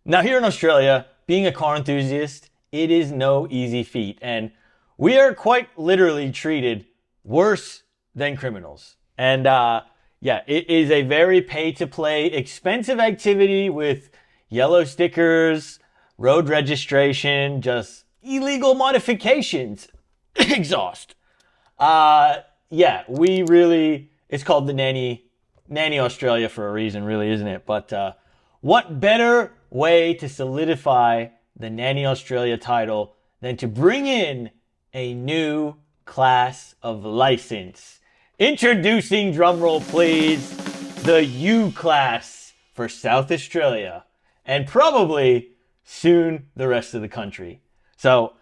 Now here in Australia, being a car enthusiast, it is no easy feat, and we are quite literally treated worse than criminals. And yeah, it is a very pay-to-play, expensive activity with yellow stickers, road registration, just illegal modifications, exhaust. Yeah, it's called the nanny Australia for a reason, really, isn't it? But what better way to solidify the Nanny Australia title than to bring in a new class of license? Introducing, drumroll please, the U class for South Australia, and probably soon the rest of the country. So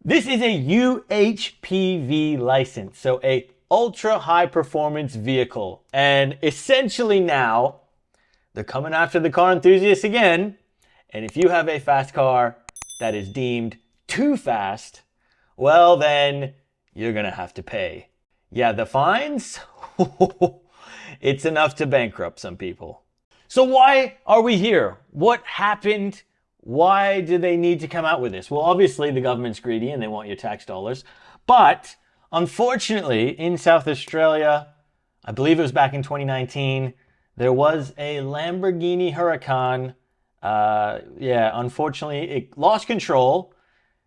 this is a UHPV license, so a ultra high performance vehicle. And essentially now, they're coming after the car enthusiasts again. And if you have a fast car that is deemed too fast, well then you're gonna have to pay. Yeah, the fines? It's enough to bankrupt some people. So why are we here? What happened? Why do they need to come out with this? Well, obviously the government's greedy and they want your tax dollars. But unfortunately, in South Australia, I believe it was back in 2019, there was a Lamborghini Huracan. Unfortunately, it lost control,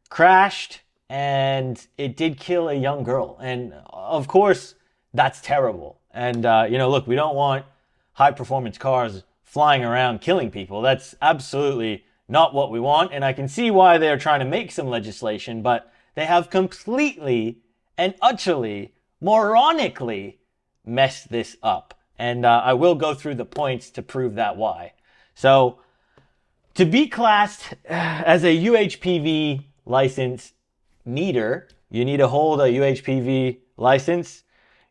crashed, and it did kill a young girl. And of course, that's terrible. And, look, we don't want high performance cars flying around killing people. That's absolutely not what we want. And I can see why they're trying to make some legislation, but they have completely and utterly, moronically messed this up. And I will go through the points to prove that why. So to be classed as a UHPV license needer, you need to hold a UHPV license.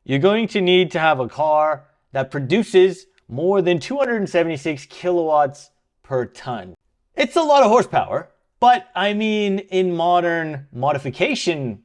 You're going to need to have a car that produces more than 276 kilowatts per ton. It's a lot of horsepower, but I mean, in modern modification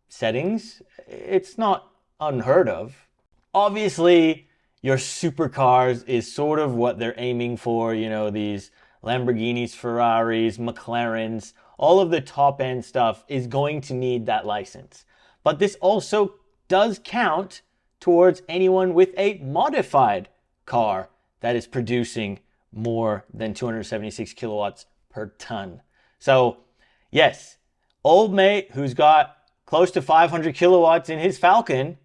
settings, it's not unheard of. Obviously, your supercars is sort of what they're aiming for, these Lamborghinis, Ferraris, McLarens, all of the top end stuff is going to need that license. But this also does count towards anyone with a modified car that is producing more than 276 kilowatts per ton. So yes, old mate who's got close to 500 kilowatts in his Falcon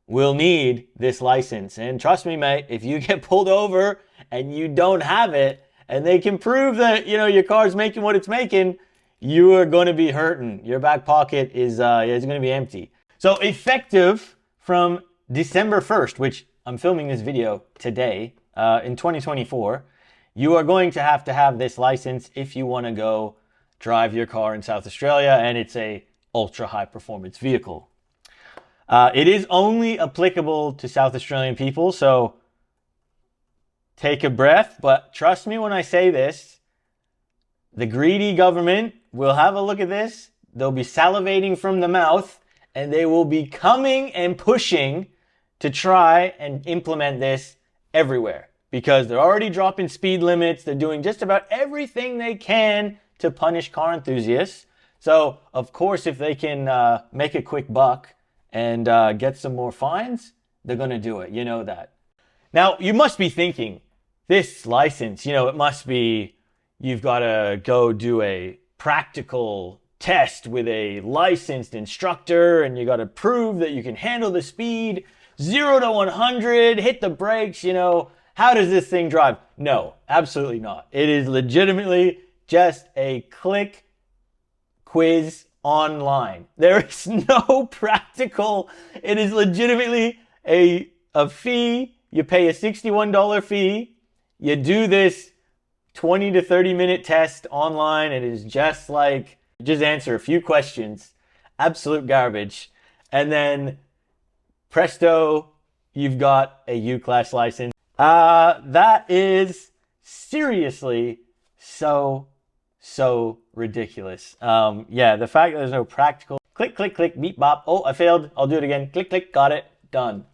will need this license. And trust me, mate, if you get pulled over and you don't have it, and they can prove that, your car's making what it's making, you are going to be hurting. Your back pocket is going to be empty. So effective from December 1st, which I'm filming this video today, in 2024, you are going to have this license if you want to go drive your car in South Australia, and it's a ultra high performance vehicle. It is only applicable to South Australian people, so take a breath. But trust me when I say this, the greedy government will have a look at this. They'll be salivating from the mouth, and they will be coming and pushing to try and implement this everywhere, because they're already dropping speed limits. They're doing just about everything they can to punish car enthusiasts. So, of course, if they can make a quick buck and get some more fines, they're going to do it. You know that. Now, you must be thinking, this license, it must be, you've got to go do a practical test with a licensed instructor, and you got to prove that you can handle the speed, 0 to 100, hit the brakes, How does this thing drive? No, absolutely not. It is legitimately just a click quiz online. There is no practical. It is legitimately a fee. You pay a $61 fee. You do this 20 to 30 minute test online. It is just answer a few questions. Absolute garbage. And then presto, you've got a U-Class license. That is seriously so ridiculous. The fact that there's no practical click, click, click, beep, bop. Oh, I failed. I'll do it again. Click, click, got it, done.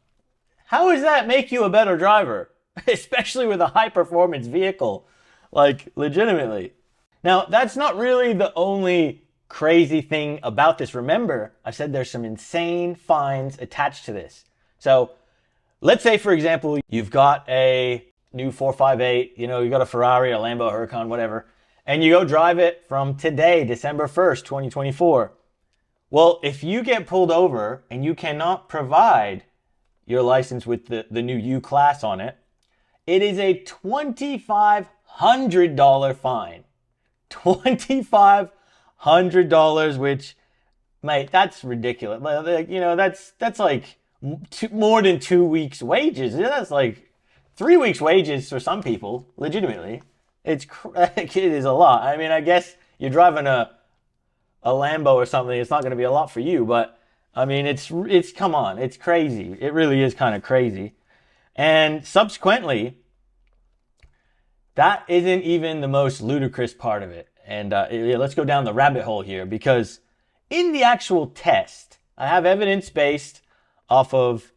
How does that make you a better driver? Especially with a high performance vehicle. Legitimately. Now, that's not really the only crazy thing about this. Remember, I said there's some insane fines attached to this. So let's say, for example, you've got a new 458, you got a Ferrari, a Lambo, a Huracan, whatever, and you go drive it from today, December 1st, 2024. Well, if you get pulled over and you cannot provide your license with the new U class on it, it is a $2,500 fine. $2,500, which, mate, that's ridiculous. That's like more than 2 weeks' wages. That's like 3 weeks' wages for some people, legitimately. It is a lot. I mean, I guess you're driving a Lambo or something, it's not going to be a lot for you, but I mean, it's come on, it's crazy. It really is kind of crazy. And subsequently, that isn't even the most ludicrous part of it. And let's go down the rabbit hole here, because in the actual test, I have evidence based off of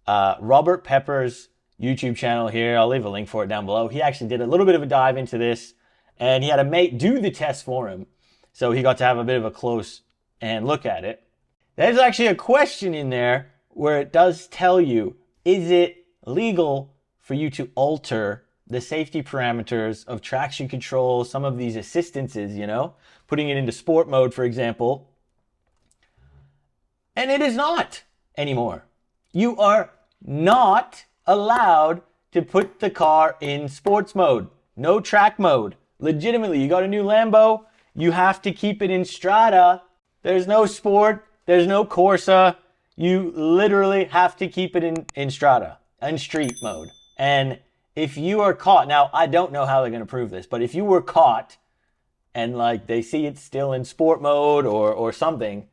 Robert Pepper's YouTube channel here. I'll leave a link for it down below. He actually did a little bit of a dive into this, and he had a mate do the test for him. So he got to have a bit of a close and look at it. There's actually a question in there where it does tell you, is it legal for you to alter the safety parameters of traction control, some of these assistances, putting it into sport mode, for example. And it is not anymore. You are not allowed to put the car in sports mode. No track mode. Legitimately, you got a new Lambo, you have to keep it in Strada. There's no sport, there's no Corsa. You literally have to keep it in Strada, in street mode. And if you are caught, now I don't know how they're going to prove this, but if you were caught and like they see it's still in sport mode or something,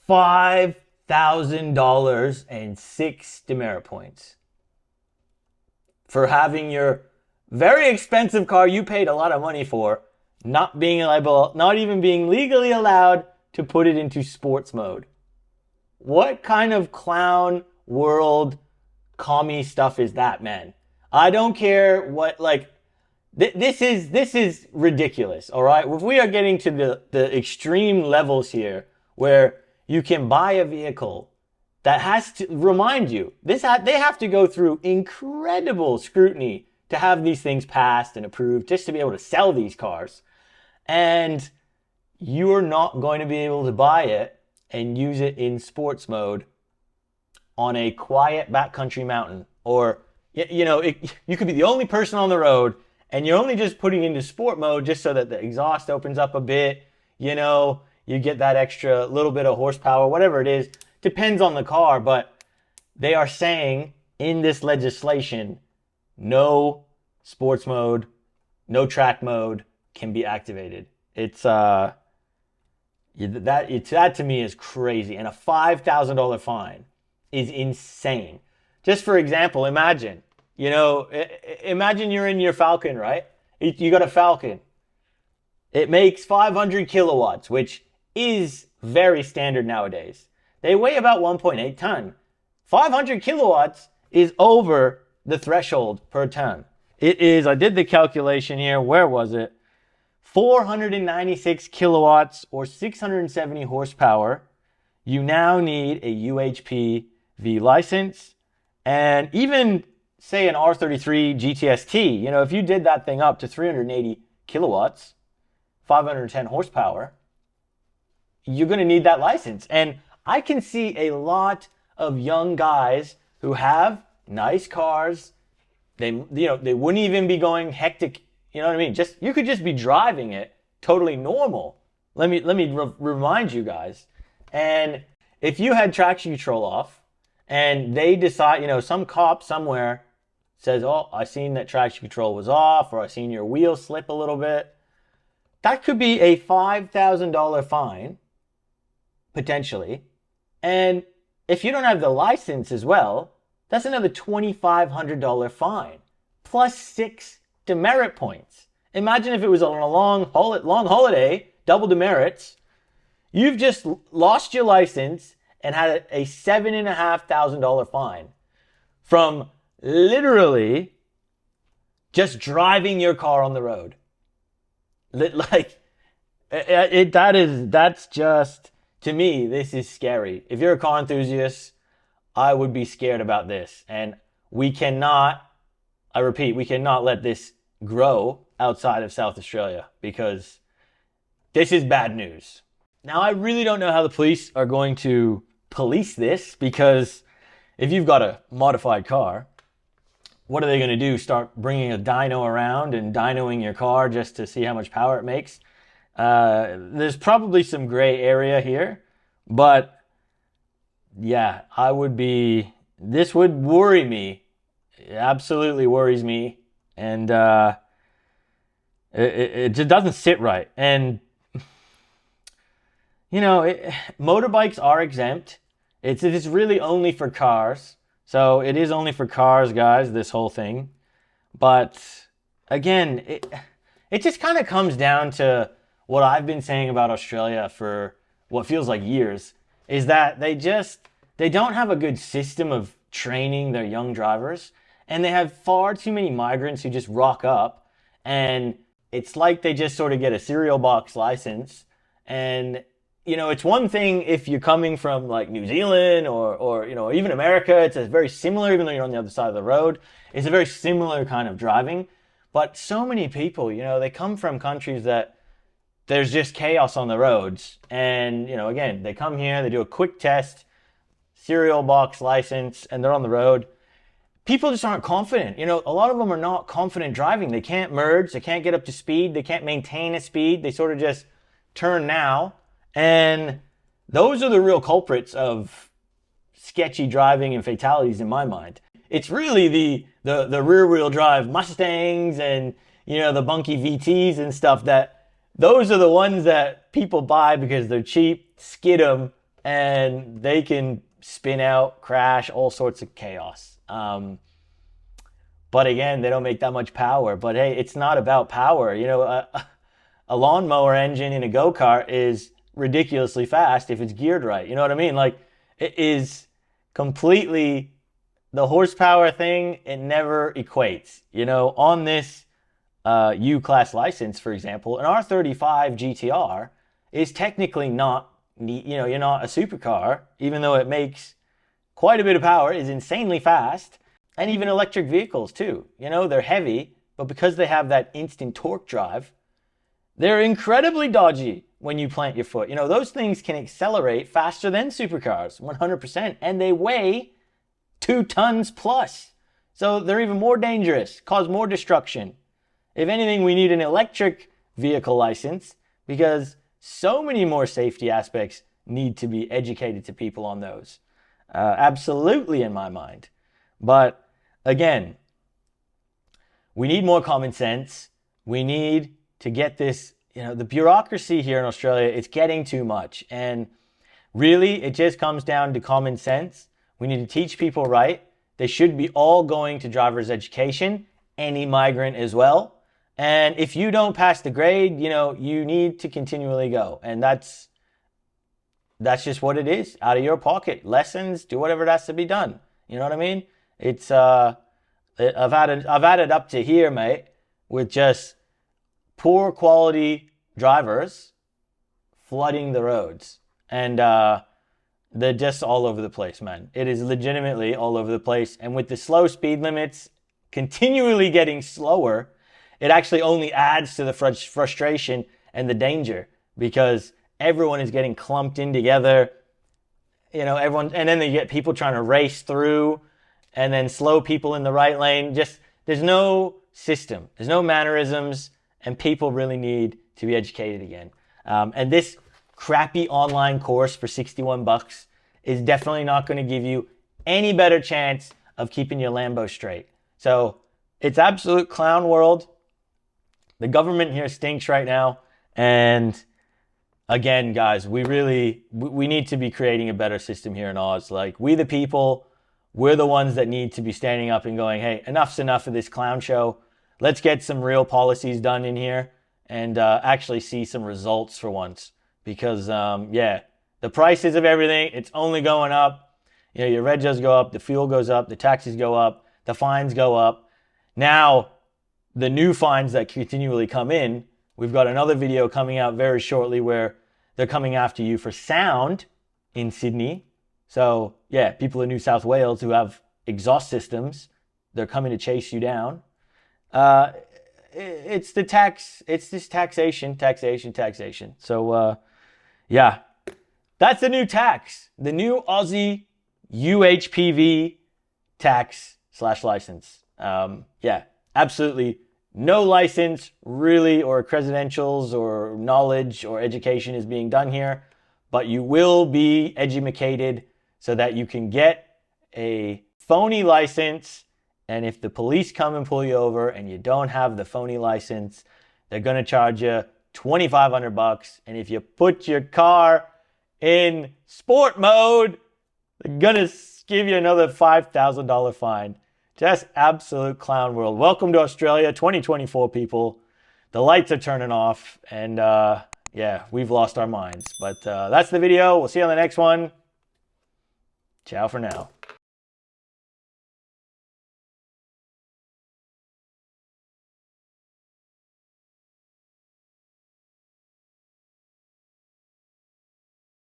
$5,000 and 6 demerit points for having your very expensive car you paid a lot of money for not being liable, not even being legally allowed to put it into sports mode. What kind of clown world commie stuff is that, man? I don't care what, this is ridiculous, all right? If we are getting to the extreme levels here where you can buy a vehicle that has to remind you, they have to go through incredible scrutiny to have these things passed and approved just to be able to sell these cars. And you're not going to be able to buy it and use it in sports mode on a quiet backcountry mountain. Or, you could be the only person on the road and you're only just putting into sport mode just so that the exhaust opens up a bit. You get that extra little bit of horsepower, whatever it is. Depends on the car, but they are saying in this legislation, no sports mode, no track mode can be activated. It's that to me is crazy, and a $5,000 fine is insane. Just for example, imagine you're in your Falcon, right? You got a Falcon. It makes 500 kilowatts, which is very standard nowadays. They weigh about 1.8 ton. 500 kilowatts is over the threshold per ton. It is, I did the calculation here, where was it? 496 kilowatts or 670 horsepower. You now need a UHPV license. And even say an R33 GTST, if you did that thing up to 380 kilowatts, 510 horsepower, you're going to need that license. And I can see a lot of young guys who have nice cars. They wouldn't even be going hectic. You know what I mean? You could just be driving it totally normal. Let me remind you guys. And if you had traction control off and they decide, some cop somewhere says, oh, I seen that traction control was off, or I seen your wheel slip a little bit, that could be a $5,000 fine, potentially. And if you don't have the license as well, that's another $2,500 fine, plus 6 demerit points. Imagine if it was on a long holiday, double demerits. You've just lost your license and had a $7,500 fine from literally just driving your car on the road. Like that's just, to me, this is scary. If you're a car enthusiast, I would be scared about this. And we cannot, I repeat, we cannot let this grow outside of South Australia because this is bad news. Now, I really don't know how the police are going to police this because if you've got a modified car, what are they going to do? Start bringing a dyno around and dynoing your car just to see how much power it makes? There's probably some gray area here, but yeah, this would worry me. It absolutely worries me. And it just doesn't sit right. And, motorbikes are exempt. It's really only for cars. So it is only for cars, guys, this whole thing. But again, it just kind of comes down to what I've been saying about Australia for what feels like years, is that they don't have a good system of training their young drivers, and they have far too many migrants who just rock up, and it's like they just sort of get a cereal box license. And it's one thing if you're coming from like New Zealand or even America. It's a very similar, even though you're on the other side of the road, it's a very similar kind of driving. But so many people, they come from countries that there's just chaos on the roads. And, again, they come here, they do a quick test, cereal box license, and they're on the road. People just aren't confident. A lot of them are not confident driving. They can't merge, they can't get up to speed, they can't maintain a speed. They sort of just turn now. And those are the real culprits of sketchy driving and fatalities in my mind. It's really the rear wheel drive Mustangs and, the bunky VTs and stuff, that those are the ones that people buy because they're cheap, skid them, and they can spin out, crash, all sorts of chaos. But again, they don't make that much power. But hey, it's not about power. A lawnmower engine in a go-kart is ridiculously fast if it's geared right. You know what I mean? Like, it is completely, the horsepower thing, it never equates. On this U-Class license, for example, an R35 GTR is technically not, you're not a supercar, even though it makes quite a bit of power, is insanely fast. And even electric vehicles too. They're heavy, but because they have that instant torque drive, they're incredibly dodgy when you plant your foot. Those things can accelerate faster than supercars, 100%, and they weigh 2 tons plus. So they're even more dangerous, cause more destruction. If anything, we need an electric vehicle license because so many more safety aspects need to be educated to people on those. Absolutely, in my mind. But again, we need more common sense. We need to get this, the bureaucracy here in Australia, it's getting too much. And really, it just comes down to common sense. We need to teach people right. They should be all going to driver's education, any migrant as well. And if you don't pass the grade, you need to continually go. And that's just what it is, out of your pocket. Lessons, do whatever has to be done. You know what I mean? It's I've had it up to here, mate, with just poor quality drivers flooding the roads. And they're just all over the place, man. It is legitimately all over the place. And with the slow speed limits continually getting slower, it actually only adds to the frustration and the danger because everyone is getting clumped in together. Everyone, and then they get people trying to race through and then slow people in the right lane. Just, there's no system. There's no mannerisms, and people really need to be educated again. And this crappy online course for $61 is definitely not going to give you any better chance of keeping your Lambo straight. So it's absolute clown world. The government here stinks right now. And again, guys, we need to be creating a better system here in Oz. Like, we the people, we're the ones that need to be standing up and going, hey, enough's enough of this clown show. Let's get some real policies done in here and actually see some results for once. Because, the prices of everything, it's only going up. Your regos go up, the fuel goes up, the taxes go up, the fines go up. Now, the new fines that continually come in, We've got another video coming out very shortly where they're coming after you for sound in Sydney. So yeah, people in New South Wales who have exhaust systems, they're coming to chase you down. It's this taxation. So yeah, that's the new tax, the new Aussie UHPV tax/license. Yeah, absolutely no license really, or credentials or knowledge or education is being done here, but you will be educated so that you can get a phony license. And if the police come and pull you over and you don't have the phony license, they're going to charge you $2,500. And if you put your car in sport mode, they're going to give you another $5,000 fine. Just absolute clown world. Welcome to Australia, 2024 people. The lights are turning off and yeah, we've lost our minds. But that's the video. We'll see you on the next one. Ciao for now.